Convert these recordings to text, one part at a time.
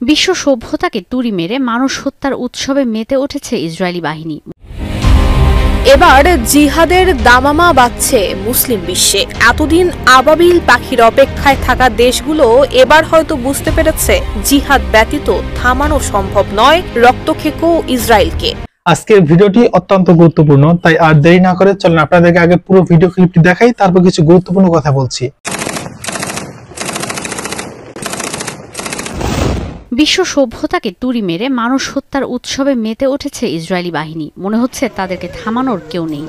বিশ্ব সভ্যতাকে তুড়ি মেরে মানুষ হত্যার উৎসবে মেতে উঠেছে ইসরায়েলি বাহিনী। এবার জিহাদের দামামা বাজছে মুসলিম বিশ্বে। এতদিন আবাবিল পাখির অপেক্ষায় থাকা দেশগুলো এবার হয়তো বুঝতে পেরেছে জিহাদ ব্যতীত থামানো সম্ভব নয় রক্তক্ষেকো ইসরায়েলকে। আজকের ভিডিওটি অত্যন্ত গুরুত্বপূর্ণ, তাই আর দেরি না করে চলুন আপনাদেরকে আগে পুরো ভিডিও ক্লিপটি দেখাই, তারপর কিছু গুরুত্বপূর্ণ কথা বলছি। বিশ্ব সভ্যতাকে তুড়ি মেরে মানুষ হত্যার উৎসবে মেতে উঠেছে ইসরায়েলি বাহিনী। মনে হচ্ছে তাদেরকে থামানোর কেউ নেই।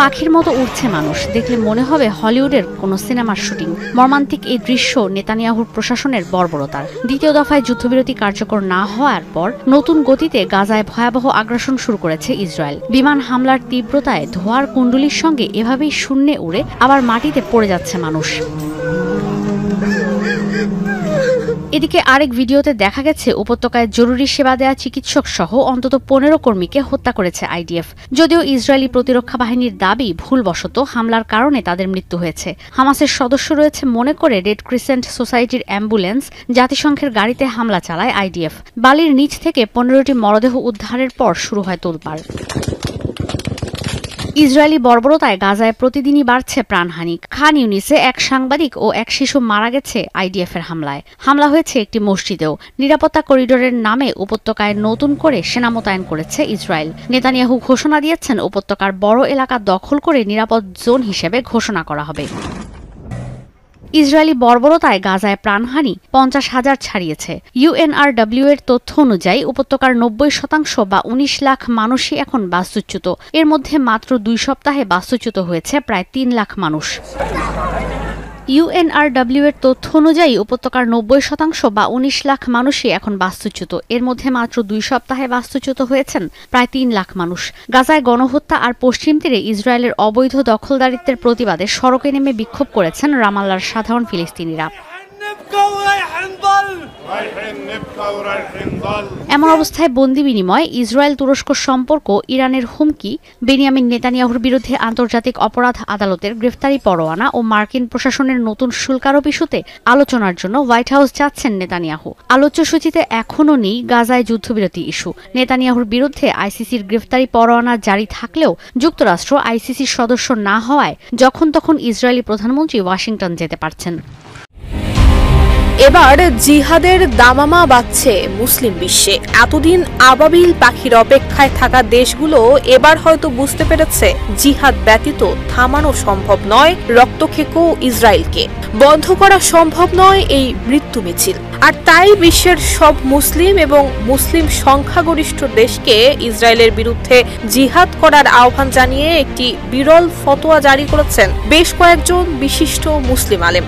পাখির মতো উড়ছে মানুষ, দেখলে মনে হবে হলিউডের কোনো সিনেমার শুটিং। মর্মান্তিক এই দৃশ্য নেতানিয়াহুর প্রশাসনের বর্বরতার। দ্বিতীয় দফায় যুদ্ধবিরতি কার্যকর না হওয়ার পর নতুন গতিতে গাজায় ভয়াবহ আগ্রাসন শুরু করেছে ইসরায়েল। বিমান হামলার তীব্রতায় ধোঁয়ার কুণ্ডলীর সঙ্গে এভাবেই শূন্যে উড়ে আবার মাটিতে পড়ে যাচ্ছে মানুষ। এদিকে আরেক ভিডিওতে দেখা গেছে উপত্যকায় জরুরি সেবা দেয়া চিকিৎসক সহ অন্তত 15 কর্মীকে হত্যা করেছে আইডিএফ। যদিও ইসরায়েলি প্রতিরক্ষা বাহিনীর দাবি ভুলবশত হামলার কারণে তাদের মৃত্যু হয়েছে। হামাসের সদস্য রয়েছে মনে করে রেড ক্রিসেন্ট সোসাইটির অ্যাম্বুলেন্স জাতিসংঘের গাড়িতে হামলা চালায় আইডিএফ। বালির নিচ থেকে 15টি মরদেহ উদ্ধারের পর শুরু হয় তোলপাড়। ইসরায়েলি বর্বরতায় গাজায় প্রতিদিনই বাড়ছে প্রাণহানি। খান ইউনিসে এক সাংবাদিক ও এক শিশু মারা গেছে আইডিএফ এর হামলায়। হামলা হয়েছে একটি মসজিদেও। নিরাপত্তা করিডোরের নামে উপত্যকায় নতুন করে সেনা মোতায়েন করেছে ইসরায়েল। নেতানিয়াহু ঘোষণা দিয়েছেন উপত্যকার বড় এলাকা দখল করে নিরাপদ জোন হিসেবে ঘোষণা করা হবে। ইসরায়েলি বর্বরতায় গাজায় প্রাণহানি 50,000 ছাড়িয়েছে। ইউএনআরডব্লিউ এর তথ্য অনুযায়ী উপত্যকার 90% বা 19 লাখ মানুষই এখন বাস্তুচ্যুত। এর মধ্যে মাত্র 2 সপ্তাহে বাস্তুচ্যুত হয়েছে প্রায় 3 লাখ মানুষ। ইউএনআরডব্লিউ এর তথ্য অনুযায়ী উপত্যকার 90% বা 19 লাখ মানুষই এখন বাস্তুচ্যুত। এর মধ্যে মাত্র 2 সপ্তাহে বাস্তুচ্যুত হয়েছেন প্রায় 3 লাখ মানুষ। গাজায় গণহত্যা আর পশ্চিম তীরে ইসরায়েলের অবৈধ দখলদারিত্বের প্রতিবাদে সড়কে নেমে বিক্ষোভ করেছেন রামাল্লার সাধারণ ফিলিস্তিনিরা। এমন অবস্থায় বন্দি বিনিময়, ইসরায়েল তুরস্ক সম্পর্ক, ইরানের হুমকি, বেনিয়ামিন নেতানিয়াহুর বিরুদ্ধে আন্তর্জাতিক অপরাধ আদালতের গ্রেফতারি পরোয়ানা ও মার্কিন প্রশাসনের নতুন শুল্কারোপ ইস্যুতে আলোচনার জন্য হোয়াইট হাউস যাচ্ছেন নেতানিয়াহু। আলোচ্য সূচিতে এখনও নেই গাজায় যুদ্ধবিরতি ইস্যু। নেতানিয়াহুর বিরুদ্ধে আইসিসির গ্রেফতারি পরোয়ানা জারি থাকলেও যুক্তরাষ্ট্র আইসিসির সদস্য না হওয়ায় যখন তখন ইসরায়েলি প্রধানমন্ত্রী ওয়াশিংটন যেতে পারছেন। এবার জিহাদের দামামা বাজছে মুসলিম বিশ্বে। এতদিন আবাবিল পাখির অপেক্ষায় থাকা দেশগুলো এবার হয়তো বুঝতে পেরেছে জিহাদ ব্যতীত থামানো সম্ভব নয় রক্তক্ষেকো ইসরায়েলকে। বন্ধ করা সম্ভব নয় এই মৃত্যু মিছিল। আর তাই বিশ্বের সব মুসলিম এবং মুসলিম সংখ্যাগরিষ্ঠ দেশকে ইসরায়েলের বিরুদ্ধে জিহাদ করার আহ্বান জানিয়ে একটি বিরল ফতোয়া জারি করেছেন বেশ কয়েকজন বিশিষ্ট মুসলিম আলেম।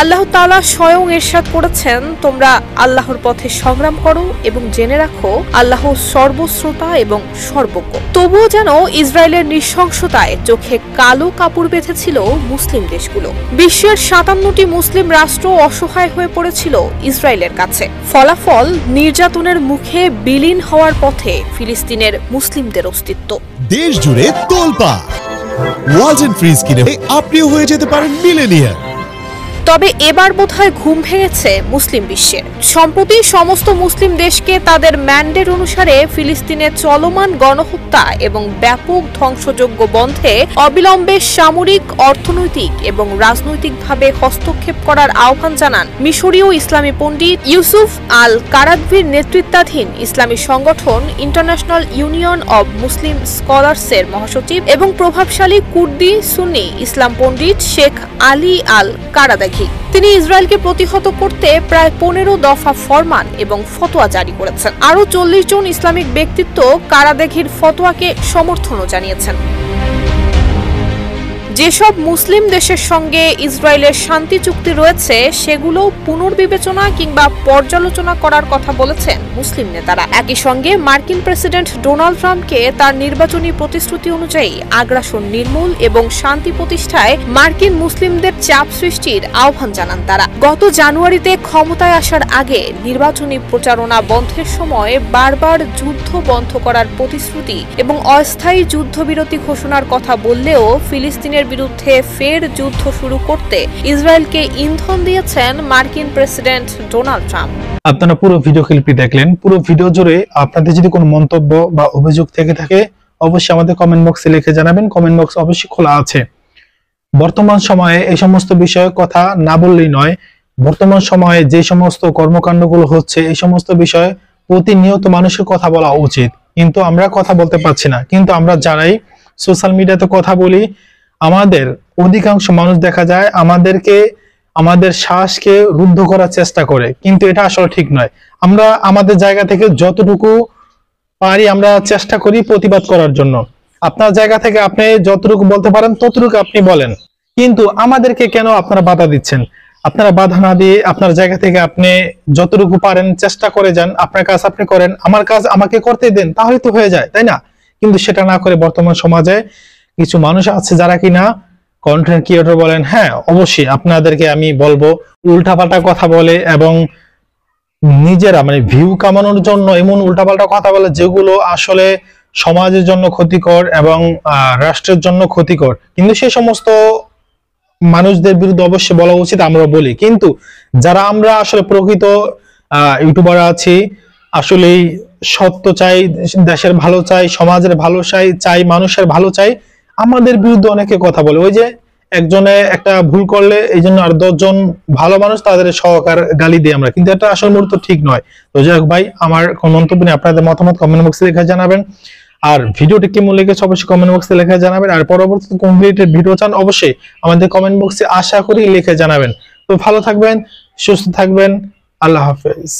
আল্লাহ তাআলা স্বয়ং ইরশাদ করেছেন, তোমরা আল্লাহর পথে সংগ্রাম করো এবং জেনে রাখো আল্লাহ সর্বশ্রোতা এবং সর্বজ্ঞ। তবুও যেন ইসরায়েলের নৃশংসতায় চোখে কালো কাপড় বেঁধেছিল মুসলিম দেশগুলো। বিশ্বের 57টি মুসলিম রাষ্ট্র অসহায় হয়ে পড়েছিল ইসরায়েলের কাছে। ফলাফল, নির্যাতনের মুখে বিলীন হওয়ার পথে ফিলিস্তিনের মুসলিমদের অস্তিত্ব। দেশ জুড়ে তোলপাড়। ওয়ালটন ফ্রিজ কিনে আপনিও হয়ে যেতে পারেন মিলেনিয়ার। তবে এবার বোধহয় ঘুম ভেঙেছে মুসলিম বিশ্বের। সম্প্রতি সমস্ত মুসলিম দেশকে তাদের ম্যান্ডেট অনুসারে ফিলিস্তিনে চলমান গণহত্যা এবং ব্যাপক ধ্বংসযজ্ঞ বন্ধে অবিলম্বে সামরিক, অর্থনৈতিক এবং রাজনৈতিকভাবে হস্তক্ষেপ করার আহ্বান জানান মিশরীয় ইসলামী পণ্ডিত ইউসুফ আল কারাদভির নেতৃত্বাধীন ইসলামী সংগঠন ইন্টারন্যাশনাল ইউনিয়ন অব মুসলিম স্কলার্সের মহাসচিব এবং প্রভাবশালী কুর্দি সুন্নি ইসলাম পণ্ডিত শেখ আলী আল কারাদাঘি। তিনি ইসরায়েলকে প্রতিহত করতে প্রায় 15 দফা ফরমান এবং ফতোয়া জারি করেছেন। আরও 40 জন ইসলামিক ব্যক্তিত্ব কারাদাঘির ফতোয়াকে সমর্থনও জানিয়েছেন। যেসব মুসলিম দেশের সঙ্গে ইসরায়েলের শান্তি চুক্তি রয়েছে সেগুলো পুনর্বিবেচনা কিংবা পর্যালোচনা করার কথা বলেছেন মুসলিম নেতারা। একই সঙ্গে মার্কিন প্রেসিডেন্ট ডোনাল্ড ট্রাম্পকে তার নির্বাচনী প্রতিশ্রুতি অনুযায়ী আগ্রাসন নির্মূল এবং শান্তি প্রতিষ্ঠায় মার্কিন মুসলিমদের চাপ সৃষ্টির আহ্বান জানান তারা। গত জানুয়ারিতে ক্ষমতায় আসার আগে নির্বাচনী প্রচারণা বন্ধের সময় বারবার যুদ্ধ বন্ধ করার প্রতিশ্রুতি এবং অস্থায়ী যুদ্ধবিরতি ঘোষণার কথা বললেও ফিলিস্তিনের বিরুদ্ধে ফের যুদ্ধ শুরু করতে ইসরায়েলকে ইন্ধন দিয়েছেন মার্কিন প্রেসিডেন্ট ডোনাল্ড ট্রাম্প। আপনারা পুরো ভিডিও ক্লিপটি দেখলেন। পুরো ভিডিও জুড়ে আপনাদের যদি কোনো মন্তব্য বা অভিযোগ থেকে থাকে অবশ্যই আমাদের কমেন্ট বক্সে লিখে জানাবেন। কমেন্ট বক্স অবশ্যই খোলা আছে। বর্তমান সময়ে এই সমস্ত বিষয়ে কথা না বললেই নয়। বর্তমান সময়ে যে সমস্ত কর্মকাণ্ডগুলো হচ্ছে এই সমস্ত বিষয়ে প্রতিনিয়ত মানুষের কথা বলা উচিত, কিন্তু আমরা কথা বলতে পারছি না। কিন্তু আমরা যারাই সোশ্যাল মিডিয়াতে কথা বলি, আমাদের অধিকাংশ মানুষ দেখা যায় আমাদের শ্বাসকে রুদ্ধ করার চেষ্টা করে, কিন্তু এটা আসলে ঠিক নয়। আমরা আমাদের জায়গা থেকে যতটুকু পারি আমরা চেষ্টা করি প্রতিবাদ করার জন্য। আপনার জায়গা থেকে আপনি যতটুকু বলতে পারেন ততটুকু আপনি বলেন, কিন্তু আমাদেরকে কেন আপনারা বাধা দিচ্ছেন? আপনারা বাধা না দিয়ে আপনার জায়গা থেকে আপনি যতটুকু পারেন চেষ্টা করে যান। আপনার কাজ আপনি করেন, আমার কাজ আমাকে করতে দেন, তাহলে তো হয়ে যায়, তাই না? কিন্তু সেটা না করে বর্তমান সমাজে কিছু মানুষ আছে যারা কিনা কন্টেন্ট ক্রিয়েটর বলেন, হ্যাঁ অবশ্যই আপনাদেরকে আমি বলবো, উল্টাপাল্টা কথা বলে এবং নিজেরা মানে ভিউ কামানোর জন্য এমন উল্টাপাল্টা কথা বলে যেগুলো আসলে সমাজের জন্য ক্ষতিকর এবং রাষ্ট্রের জন্য ক্ষতিকর। কিন্তু সেই সমস্ত মানুষদের বিরুদ্ধে অবশ্যই বলা উচিত, আমরা বলি। কিন্তু যারা আমরা আসলে প্রকৃত ইউটিউবার আছি, আসলেই সত্য চাই, দেশের ভালো চাই, সমাজের ভালো চাই, মানুষের ভালো চাই, আমাদের বিরুদ্ধে অনেকে কথা বলে। ওই যে একজনে একটা ভুল করলে এই জন্য আর 10 জন ভালো মানুষ তাদের সহকার গালি দিই আমরা, কিন্তু এটা আসল মূলত ঠিক নয়। তো যাই হোক ভাই, আমার কোন মন্তব্য নেই, আপনাদের মতামত কমেন্ট বক্সে লিখে জানাবেন। আর ভিডিওটি কেমন লেগেছে অবশ্যই কমেন্ট বক্সে লিখে জানাবেন। আর পরবর্তীতে কোন রিলেটেড ভিডিও চান অবশ্যই আমাদের কমেন্ট বক্সে আশা করি লিখে জানাবেন। তো ভালো থাকবেন, সুস্থ থাকবেন, আল্লাহ হাফেজ।